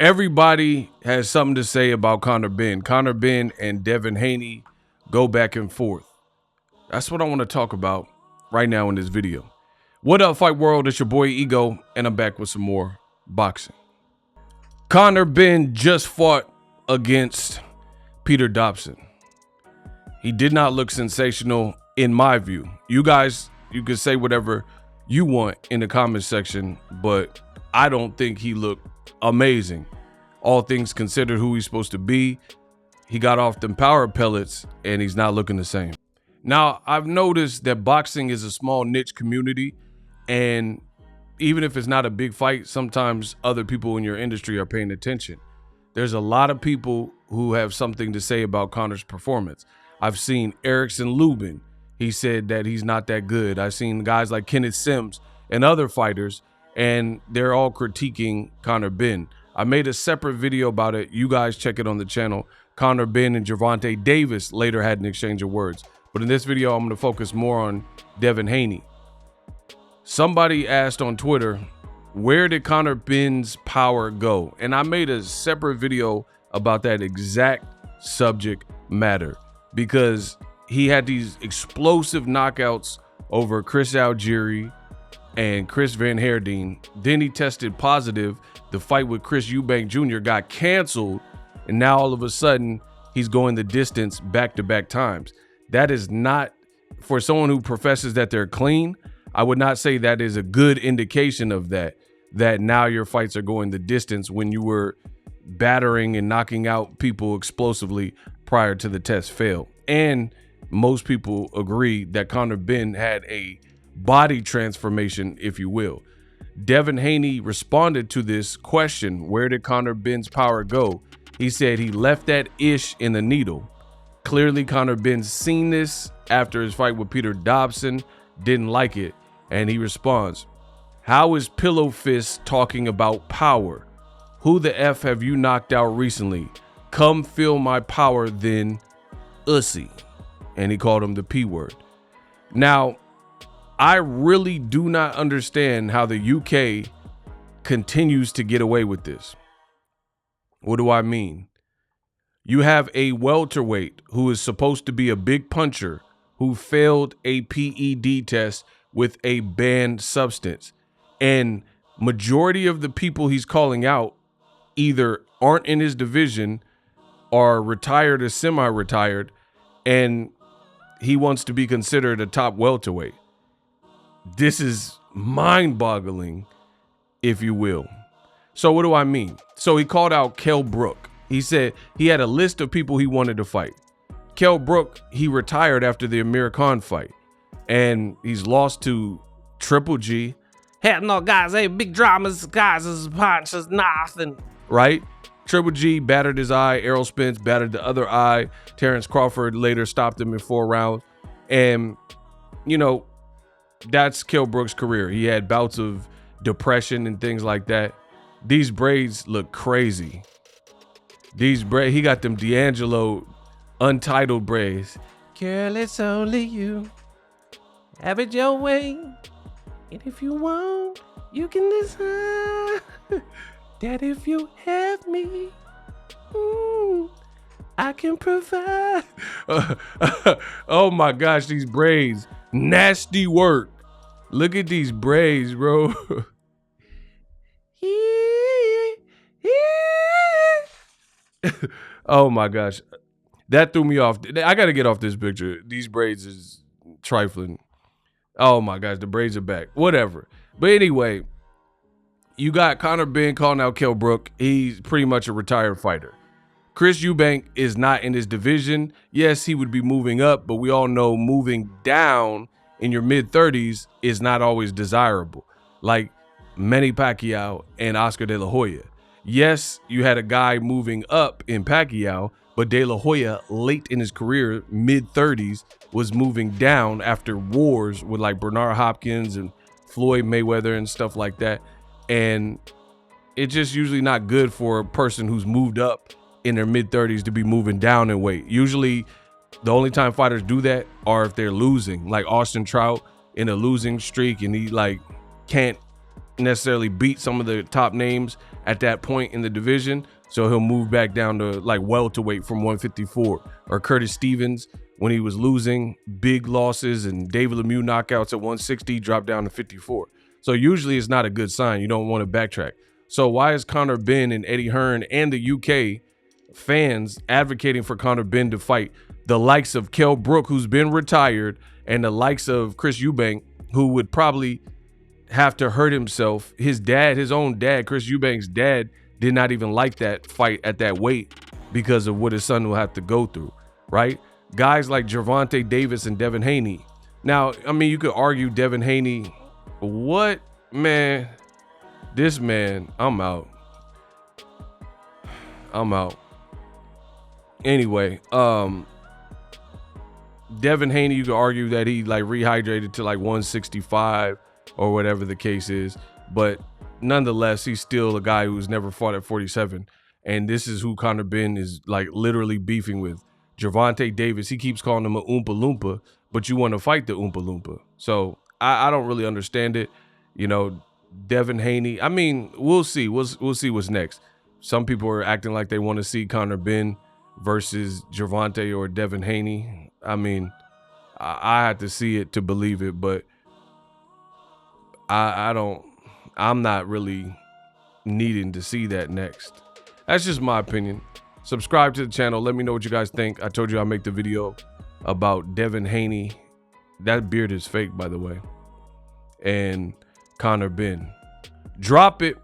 Everybody has something to say about Conor Benn. Conor Benn and Devin Haney go back and forth. That's what I want to talk about right now in this video. What up, Fight World? It's your boy Ego, and I'm back with some more boxing. Conor Benn just fought against Peter Dobson. He did not look sensational in my view. You guys, you can say whatever you want in the comment section, but I don't think he looked amazing. All things considered, who he's supposed to be, he got off them power pellets and he's not looking the same. Now, I've noticed that boxing is a small niche community, and even if it's not a big fight, sometimes other people in your industry are paying attention. There's a lot of people who have something to say about Conor's performance. I've seen Erickson Lubin. He said that he's not that good. I've seen guys like Kenneth Sims and other fighters, and they're all critiquing Conor Benn. I made a separate video about it. You guys check it on the channel. Conor Benn and Gervonta Davis later had an exchange of words. But in this video, I'm going to focus more on Devin Haney. Somebody asked on Twitter, where did Conor Benn's power go? And I made a separate video about that exact subject matter, because he had these explosive knockouts over Chris Algieri and Chris Van Herding. Then he tested positive. The fight with Chris Eubank Jr. got canceled, and now all of a sudden he's going the distance back-to-back times. That is not, for someone who professes that they're clean, I would not say that is a good indication of that now your fights are going the distance when you were battering and knocking out people explosively prior to the test fail. And most people agree that Conor Benn had a body transformation, if you will. Devin Haney responded to this question, where did Conor Benn's power go? He said he left that ish in the needle. Clearly, Conor Benn's seen this after his fight with Peter Dobson, didn't like it, and he responds, how is Pillow Fist talking about power? Who the F have you knocked out recently? Come feel my power then, ussy. And he called him the P word. Now, I really do not understand how the UK continues to get away with this. What do I mean? You have a welterweight who is supposed to be a big puncher who failed a PED test with a banned substance. And majority of the people he's calling out either aren't in his division, are retired or semi-retired, and he wants to be considered a top welterweight. This is mind-boggling, if you will. So what do I mean? So he called out Kell Brook. He said he had a list of people he wanted to fight. Kell Brook, he retired after the Amir Khan fight, and he's lost to Triple G. Hell no, guys, hey, big dramas, guys, is punches, nothing. Right? Triple G battered his eye. Errol Spence battered the other eye. Terrence Crawford later stopped him in 4 rounds. And, you know, that's Kell Brook's career. He had bouts of depression and things like that. These braids look crazy. These braids, he got them D'Angelo untitled braids. Girl, it's only you. Have it your way. And if you want, you can decide that if you have me, I can provide. Oh my gosh, these braids. Nasty work. Look at these braids, bro. Oh my gosh. That threw me off. I got to get off this picture. These braids is trifling. Oh my gosh, the braids are back. Whatever. But anyway, you got Conor Benn calling out Kell Brook. He's pretty much a retired fighter. Chris Eubank is not in his division. Yes, he would be moving up, but we all know moving down in your mid-30s is not always desirable. Like Manny Pacquiao and Oscar De La Hoya. Yes, you had a guy moving up in Pacquiao, but De La Hoya, late in his career, mid-30s, was moving down after wars with like Bernard Hopkins and Floyd Mayweather and stuff like that. And it's just usually not good for a person who's moved up in their mid-30s to be moving down in weight. Usually the only time fighters do that are if they're losing, like Austin Trout in a losing streak and he like can't necessarily beat some of the top names at that point in the division. So he'll move back down to like welterweight from 154. Or Curtis Stevens, when he was losing big losses and David Lemieux knockouts at 160, dropped down to 54. So usually it's not a good sign. You don't want to backtrack. So why is Conor Benn and Eddie Hearn and the UK fans advocating for Conor Benn to fight the likes of Kell Brook, who's been retired, and the likes of Chris Eubank, who would probably have to hurt himself? His dad, his own dad, Chris Eubank's dad, did not even like that fight at that weight because of what his son will have to go through, right? Guys like Gervonta Davis and Devin Haney. Now, I mean, you could argue Devin Haney. What, man? This man, I'm out. Anyway, Devin Haney, you could argue that he like rehydrated to like 165 or whatever the case is, but nonetheless, he's still a guy who's never fought at 47. And this is who Conor Benn is like literally beefing with. Gervonta Davis, he keeps calling him a Oompa Loompa, but you want to fight the Oompa Loompa. So I don't really understand it. You know, Devin Haney, I mean, we'll see. We'll see what's next. Some people are acting like they want to see Conor Benn versus Gervonta or Devin Haney. I mean, I had to see it to believe it, but I'm not really needing to see that next. That's just my opinion. Subscribe to the channel. Let me know what you guys think. I told you I'll make the video about Devin Haney. That beard is fake, by the way. And Conor Benn. Drop it.